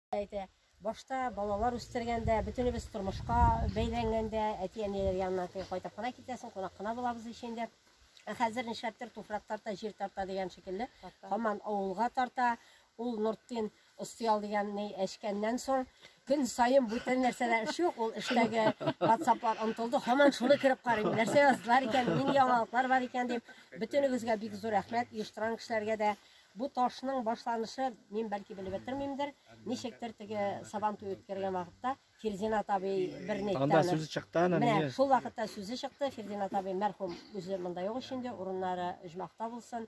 Башта балалар үстергәндә, бөтенебез тормышка бәйләнгәндә, әти-әниләр янына кайтып кына китәсең, кунак-кына булабыз ишендә. Хәзер нишләптер туфрак тарта, җир тарта дигән шикелле, һаман авылга тарта. Ул Нуртдин Остыял дигәнне әшкәннән соң, көн сайын бүтән нәрсәләр эш юк, ул эштәге WhatsApp-лар онытылды, һаман шуны кереп карыйм. Нәрсә яздылар икән, нинди яңалыклар бар икән дип, бөтенегезгә бик зур рәхмәт, оештырган кешеләргә дә. Бу ташның башланышы, мин бәлки белеп бетермимдер, ничектер теге сабан туй үткәргән вакытта Фирдинат абый бер нәйтте. Анда сүзе чыкты аны. Менә шул вакытта сүзе чыкты. Фирдинат абый мәрхүм үзе монда юк ишенде, урыннары оҗмакта булсын.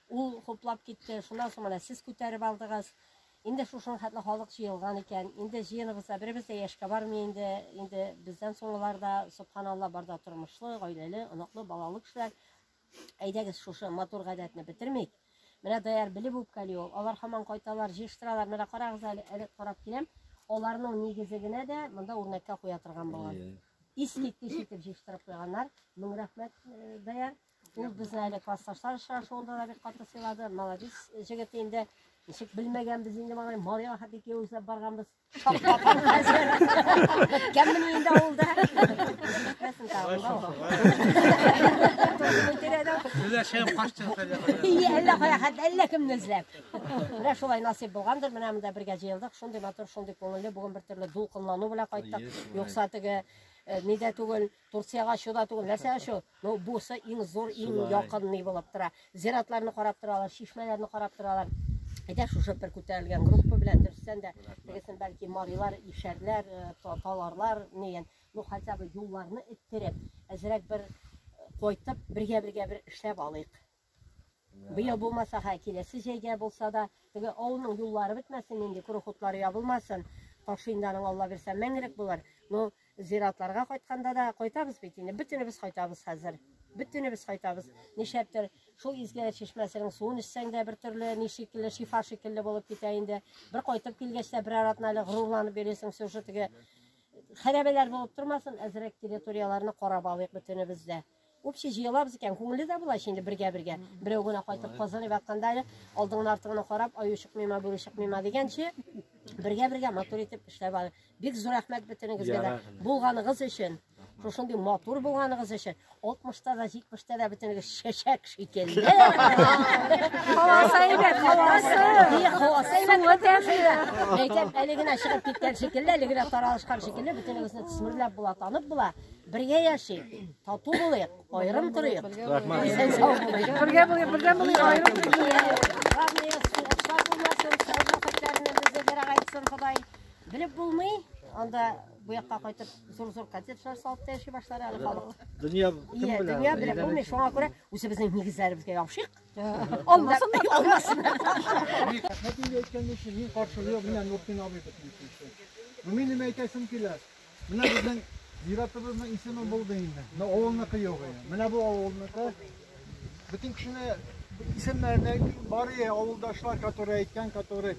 Ул хуплап китте, шуннан соң менә сез күтәреп алдыгыз. Инде шушын хәтле халык җыелган икән. Инде җыеныбызда беребез дә яшькә бармый инде бездән соңгыларда субханалла барда тормышлы, гаиләле, оныклы, балалы кешеләр. Әйдәгез шушы матур гадәтне бетермик. Менә даяр белеп үпкәли ул. Алар һаман кайталар, җыштыралар. Менә карагыз әле карап киләм. Аларның нигезе генә дә монда үрнәккә куя торган булган. Искиткеч итеп җыштырып куйганнар. Мең рәхмәт даяр. Ул безне әле классташлар шушында да бик каты сыйлады. Молодец җегет инде. Ничек белмәгәнбез инде моңа Мария хәтике үзләп барганбыз. Кемне инде авылда. Мәсәлән тагын. Үзләр шәм кашчы Әллә кая хәтта әллә кемне эзләп. Менә шулай насыйп булгандыр. Менә монда бергә җыелдык. Шундый матур, шундый күңелле, бүген бер төрле дулкынлану белән кайттык. Юкса теге нидә түгел, Турцияга чуда түгел, нәрсә шу? Ну бусы иң зур, иң якын ни булып тора. Зиратларны карап торалар, шишмәләрне карап торалар. Әйдә шушы бер күтәрелгән группа белән дөрестән дә тегесен бәлки марилар, ишәрләр, таларлар, нигән, ну хәтта бер юлларны иттереп, әзрәк бер кайтып, бергә бер эшләп алыйк. Быел булмаса һә киләсе җәйгә булса да, теге авылның юллары бетмәсен, инде курухутлары ябылмасын. Ташыйнданың Алла бирсә мәңгелек булыр. Ну зиратларга кайтканда да кайтабыз бит инде, бөтенебез кайтабыз хәзер. Бөтенебез кайтабыз. Нишәптер шул изгәләр чишмәсенең суын эчсәң дә бер төрле нишикелле, шифа шикелле булып китә инде. Бер кайтып килгәч тә бер аратналы горурланып бирәсең, сәүҗә теге хәрабәләр булып тормасын, әзрәк территорияларны карап алыйк бөтенебез дә. Общий җыелабыз икән, күңелле дә була инде бергә. Берәү генә кайтып казанып атканда алдыңны артыңны карап, аю чыкмыйма, бүре чыкмыйма дигәнче бергә матур итеп эшләп алыйк. Бик зур рәхмәт бөтенегезгә дә булганыгыз өчен. Шушындый матур булганыгыз өчен. 60-та да 70-та да бөтенегез чәчәк шикелле. Хавасы әйбәт, хавасы әйбәт. Әйтәм, әле генә чыгып киткән шикелле, әле генә таралышкан шикелле бөтенегезне тисмерләп була, танып була. Бергә яшик, тату булыйк, аерым торыйк. Бергә булыйк, аерым торыйк. Белеп булмый, анда бу якка кайтып зур-зур коттеджлар салып та яши башлар әле халык. Дөнья кем белә? Дөнья белеп булмый, шуңа күрә үзебезнең нигезләребезгә ябышыйк. Алмасын. Хәтингә әйткәндә мин каршылыгы белән Нуртдин абый бетмәсен. Мин нәмә әйтәсем килә. Менә безнең зиратыбызның исеме булды инде. Авылныкы юк инде. Менә бу авылныкы бөтен кешене исемнәрне бар авылдашлар, которые әйткән, которые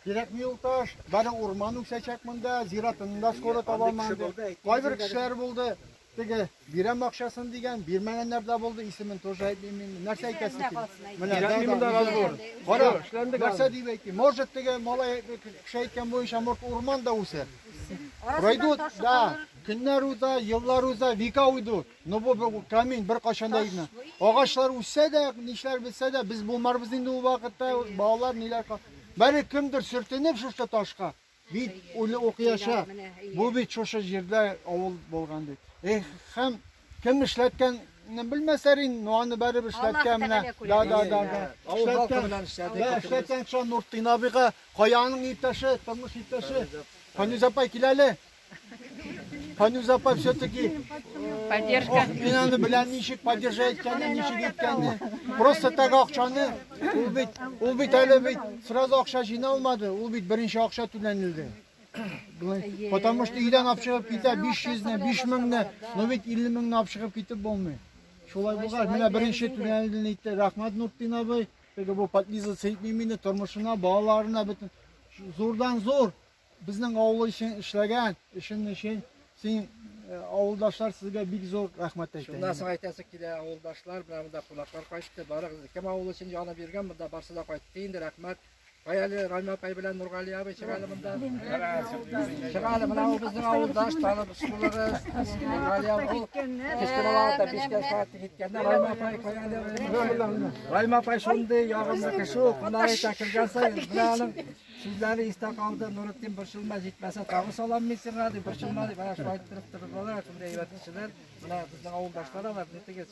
Кирәк Милташ, бары урман үсәчәк монда, зиратында скоро табалманды. Кайбер кешеләр булды. Теге бирәм акчасын дигән, бирмәгәннәр дә булды, исемен тоже әйтмим. Нәрсә әйтәсең ки? Менә монда разговор. Кара, нәрсә дип әйтим? Может теге малай кеше әйткән буенча урман да үсә. Пройдут, да, көннәр уза, еллар уза, века уйдут. Но бу камин бер кашанда гына. Агачлар үссә дә, нишләр бетсә дә, без булмарбыз инде ул вакытта, балалар ниләр Бәре кемдер сөртенеп шушта ташка. Бит укыяша. Бу бит шушы җирдә авыл булган ди. Һәм кем эшләткән белмәсәрин, но аны бәре эшләткән менә. Да. Эшләткән шул Нуртдин абыйга, каяның иптәше, тормыш иптәше. Фанюз апай киләле. Фанюз апай все-таки поддержка. Мин аны белән ничек поддержать иткәнне, ничек иткәнне. Просто так акчаны, ул бит әле бит сразу акча җыйна алмады. Ул бит беренче акча түләнелде. Потому что өйдән апчыгып китә 500-не, 5000-не, но бит 50 000-не апчыгып китеп булмый. Шулай булган. Менә беренче түләнелде итте. Рәхмәт Нуртдин абый. Теге бу подлиза сәйтми мине тормышына, балаларына бөтен зурдан зур безнең авыл өчен эшләгән, өчен син авылдашлар сезгә бик зур рәхмәт әйтәм. Шуннан соң әйтәсе килә авылдашлар белән монда кунаклар кайтты. Барыгыз кем авыл өчен җаны биргән, монда барсы да кайтты инде. Рәхмәт. Баяли Райма апай белән Нургали абый чыгалы монда. Чыгалы менә ул безнең авылдаш танышуларыбыз. Нургали абый кичкә вакытта 5 саат киткәндә Райма апай каяды. Райма апай шундый ягымлы кеше, кунай тәкелгән сайын менә Sizleri iste kaldı, Nurettin Bırşılmaz gitmese tağı salam mısın hadi Bırşılmaz bana şu ayıttırıp dururlar, şimdi eyvetçiler, buna bizim avuldaşlara var, ne tegeç.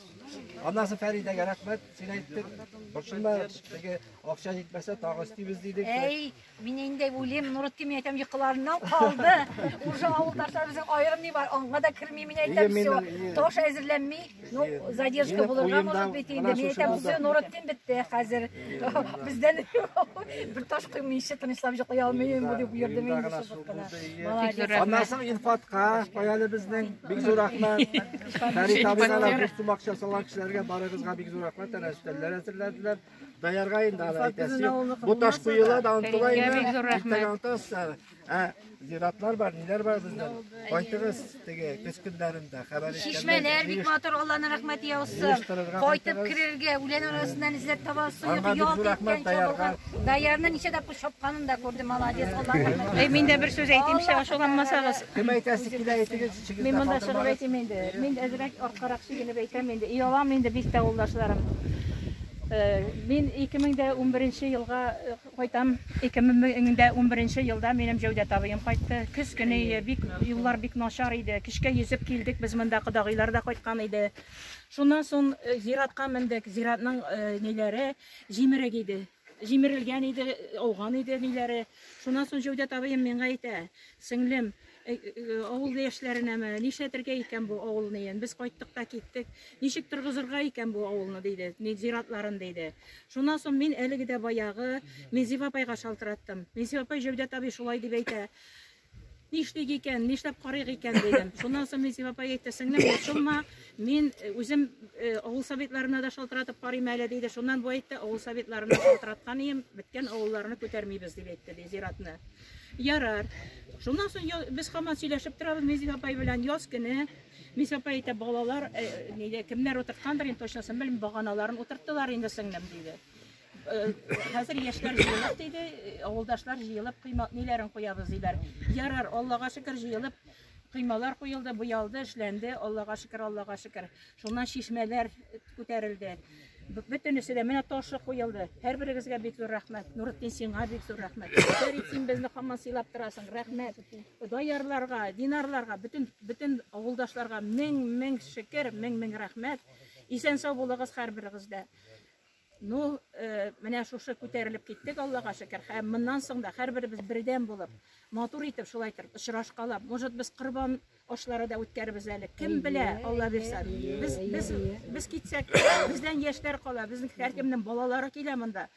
Anası Feride rahmet, sineyttir, Bırşılmaz, peki akşa gitmese tağı istiyoruz dedik. Ey, benim de oğlum Nurettin yetem yıkılarından kaldı. Uşa avuldaşlar bizim ayrım ne var, onga da kırmayayım yetem все. Toş ezirlenmeyi, zadержка bulurlar, может быть, indi. Yetem все, Nurettin bitti, hazır. Bizden bir taş kıymayışı İslam joqlay almayım bu deb buyurdu men şuna. Ondan soň Ilfatqa, qoyalı bizning big zo'r rahmat. Farid abigalar dostum akşam salan kişilerge barıgızga big zo'r rahmat. Tanaştırlar hazırladılar. Dayarga indi aytasi. Bu taş kuyular antılayın. Ziratlar var, neler var bizden. Qaytırız tege kış günlerinde haber etkenler. Şişmeler bik motor Allah'ın rahmeti olsun. Qaytıp kirerge ulen arasından izlet tabası yok. Yol etken çabırgan. Dayarının içe de şapkanını da gördüm. Malades Allah'ın rahmeti. Men de bir söz aytayım, şoğlanmasanız. Kim aytasi ki de aytınız? Men bunda şoğlan aytayım endi. Men de azrak arqaraq şigini aytayım endi. Iyalam endi biz tavuldaşlarım. Men 2011 yılga qaytam. 2011 yılda menim Cevdet abim qaytdı. Kış günü yollar bik naşar idi. Kışka yüzüp keldik biz mында qadagılar da qaytkan idi. Şundan soň ziratqa mindik. Ziratның neleri jimirek idi. Jimirilgen idi, olgan idi neleri. Şundan soň Cevdet abim menga ayta, singlim avul яшьләренәме, нишләтергә икән бу авылны? Без кайттык та киттек. Ничек торгызырга икән бу авылны диде, зиратларын диде. Шуннан соң мин әлеге дә баягы Мезив апайга шалтыраттым. Мезив апай Җәүдәт абый шулай дип әйтә. Нишлек икән, нишләп карыйк икән дидем. Шуннан соң Мезив апай әйтте, сеңлем, ошылма, мин үзем авыл советларына да шалтыратып карыйм әле диде. Шуннан бу әйтте, авыл советларына шалтыраткан идем, беткән авылларны күтәрмибез дип әйтте, зиратны. Ярар. Шуннан соң без һаман сөйләшеп торабыз Мезив апай белән яз көне. Мезив апай әйтә, балалар, кемнәр утырткандыр, инде точносын белмим, баганаларын утырттылар инде сеңлем диде. Хәзер яшьләр җыелып диде, авылдашлар җыелып кыймак ниләрен куябыз диләр. Ярар, Аллага шөкер җыелып кыймалар куелды, буялды, эшләнде, Аллага шөкер. Шуннан шишмәләр күтәрелде. Бөтенесе дә менә ташы куелды. Һәрберегезгә бик зур рәхмәт. Нуретдин сиңа бик зур рәхмәт. Фәрит син безне һаман сыйлап торасың. Рәхмәт. Даярларга, динарларга, бөтен авылдашларга мең шөкер, мең рәхмәт. Исән сау булыгыз һәрберегездә. Ну, менә шушы күтәрелеп киттек, Аллага шөкер. Һәм моннан соң да һәрберебез бердән булып, матур итеп шулай торып, очрашкалап, может без кырбан ашлары да үткәрбез әле. Кем белә, Алла бирсә. Без китсәк, бездән яшьләр кала, безнең һәркемнең балалары килә монда.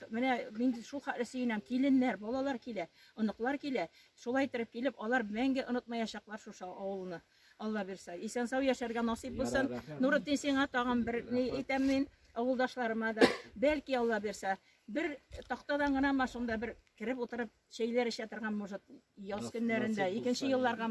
Менә мин шул хәлсенәм, киленнәр, балалар килә, оныклар килә. Шулай торып килеп, алар мәңге онытмаячаклар шушы авылны. Алла бирсә. Исән сау яшәргә насип булсын. Нуретдин сиңа тагын бер ни әйтәм мин. Авылдашларыма да, бәлки Алла бирсә, bir тақтадан гына машинада bir kirib отырып, şeyler işe торган, может, яз көннәрендә, 2нче елларга